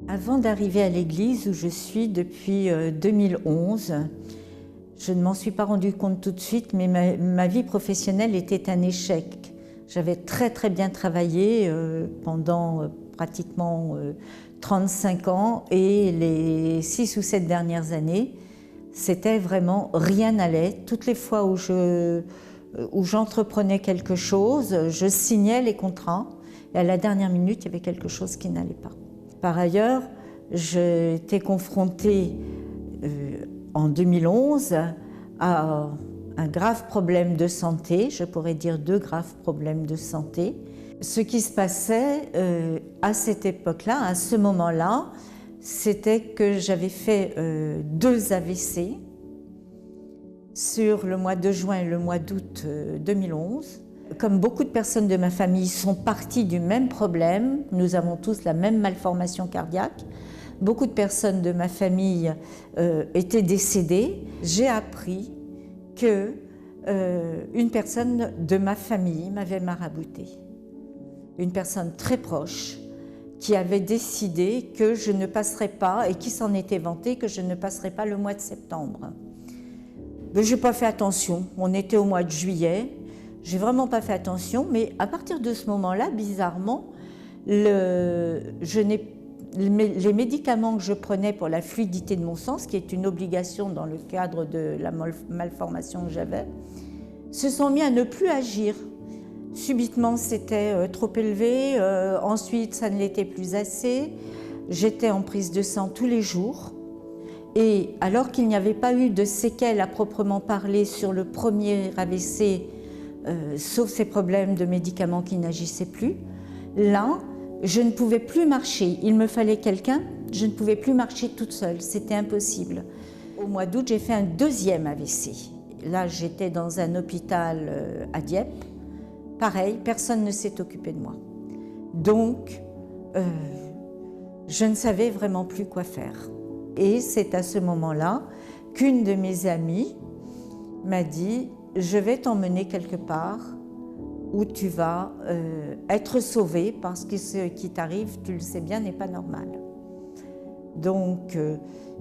Avant d'arriver à l'église où je suis depuis 2011, je ne m'en suis pas rendu compte tout de suite, mais ma vie professionnelle était un échec. J'avais très bien travaillé pendant pratiquement 35 ans et les 6 ou 7 dernières années, c'était vraiment rien n'allait. Toutes les fois où j'entreprenais quelque chose, je signais les contrats et à la dernière minute, il y avait quelque chose qui n'allait pas. Par ailleurs, j'ai été confrontée en 2011 à un grave problème de santé, je pourrais dire 2 graves problèmes de santé. Ce qui se passait à cette époque-là, à ce moment-là, c'était que j'avais fait 2 AVC sur le mois de juin et le mois d'août 2011. Comme beaucoup de personnes de ma famille sont parties du même problème, nous avons tous la même malformation cardiaque, beaucoup de personnes de ma famille étaient décédées. J'ai appris que une personne de ma famille m'avait marabouté. Une personne très proche qui avait décidé que je ne passerais pas, et qui s'en était vanté, que je ne passerais pas le mois de septembre. Je n'ai pas fait attention, on était au mois de juillet, j'ai vraiment pas fait attention, mais à partir de ce moment-là, bizarrement, les médicaments que je prenais pour la fluidité de mon sang, ce qui est une obligation dans le cadre de la malformation que j'avais, se sont mis à ne plus agir. Subitement, c'était trop élevé, ensuite ça ne l'était plus assez, j'étais en prise de sang tous les jours. Et alors qu'il n'y avait pas eu de séquelles à proprement parler sur le premier AVC, sauf ces problèmes de médicaments qui n'agissaient plus, là, je ne pouvais plus marcher. Il me fallait quelqu'un, je ne pouvais plus marcher toute seule, c'était impossible. Au mois d'août, j'ai fait un 2e AVC. Là, j'étais dans un hôpital à Dieppe. Pareil, personne ne s'est occupé de moi. Donc, je ne savais vraiment plus quoi faire. Et c'est à ce moment-là qu'une de mes amies m'a dit « Je vais t'emmener quelque part où tu vas être sauvée parce que ce qui t'arrive, tu le sais bien, n'est pas normal. » Donc,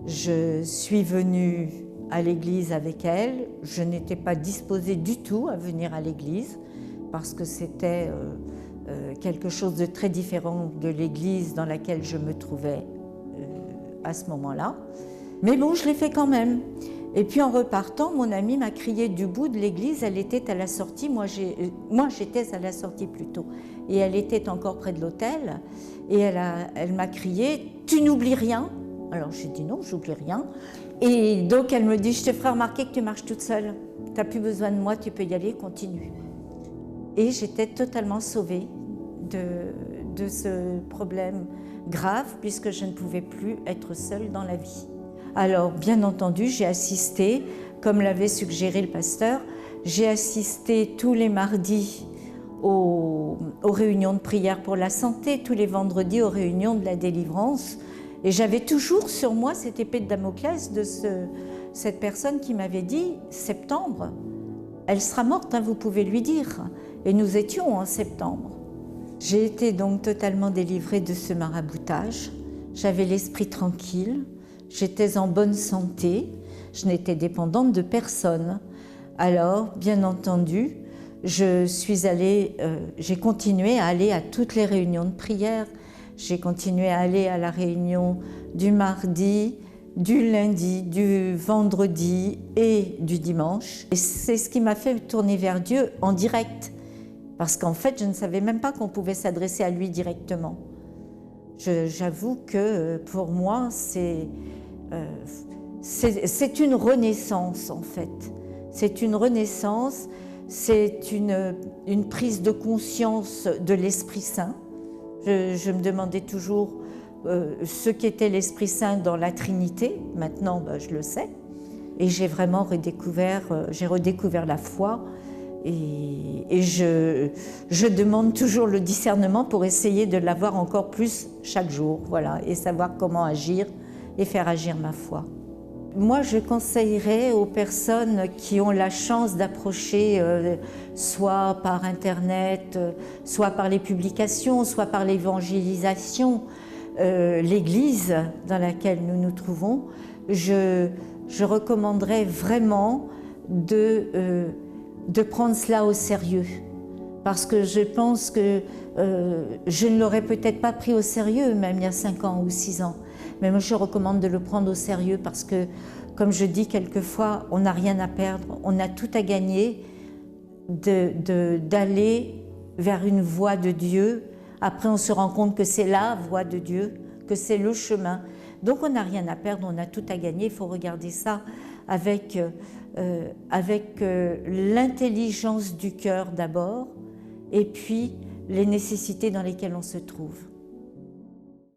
je suis venue à l'église avec elle. Je n'étais pas disposée du tout à venir à l'église parce que c'était quelque chose de très différent de l'église dans laquelle je me trouvais à ce moment-là. Mais bon, je l'ai fait quand même. Et puis en repartant, mon amie m'a crié du bout de l'église, elle était à la sortie, moi j'étais à la sortie plutôt, et elle était encore près de l'autel, et elle m'a crié « Tu n'oublies rien ?» Alors j'ai dit « Non, j'oublie rien ». Et donc elle me dit « Je te ferai remarquer que tu marches toute seule, tu n'as plus besoin de moi, tu peux y aller, continue ». Et j'étais totalement sauvée de ce problème grave, puisque je ne pouvais plus être seule dans la vie. Alors, bien entendu, j'ai assisté, comme l'avait suggéré le pasteur, j'ai assisté tous les mardis aux réunions de prière pour la santé, tous les vendredis aux réunions de la délivrance. Et j'avais toujours sur moi cette épée de Damoclès de cette personne qui m'avait dit « Septembre, elle sera morte, hein, vous pouvez lui dire ». Et nous étions en septembre. J'ai été donc totalement délivrée de ce maraboutage. J'avais l'esprit tranquille. J'étais en bonne santé, je n'étais dépendante de personne. Alors, bien entendu, j'ai continué à aller à toutes les réunions de prière. J'ai continué à aller à la réunion du mardi, du lundi, du vendredi et du dimanche. Et c'est ce qui m'a fait tourner vers Dieu en direct. Parce qu'en fait, je ne savais même pas qu'on pouvait s'adresser à lui directement. J'avoue que pour moi, c'est une renaissance en fait. C'est une renaissance, c'est une prise de conscience de l'Esprit Saint. Je me demandais toujours ce qu'était l'Esprit Saint dans la Trinité. Maintenant, je le sais. Et j'ai vraiment redécouvert la foi. Et je demande toujours le discernement pour essayer de l'avoir encore plus chaque jour, voilà, et savoir comment agir et faire agir ma foi. Moi, je conseillerais aux personnes qui ont la chance d'approcher soit par Internet, soit par les publications, soit par l'évangélisation, l'Église dans laquelle nous nous trouvons, je recommanderais vraiment de prendre cela au sérieux. Parce que je pense que je ne l'aurais peut-être pas pris au sérieux, même il y a 5 ans ou 6 ans. Mais moi, je recommande de le prendre au sérieux parce que, comme je dis quelquefois, on n'a rien à perdre, on a tout à gagner d'aller vers une voie de Dieu. Après, on se rend compte que c'est la voie de Dieu, que c'est le chemin. Donc, on n'a rien à perdre, on a tout à gagner. Il faut regarder ça avec l'intelligence du cœur d'abord, et puis les nécessités dans lesquelles on se trouve.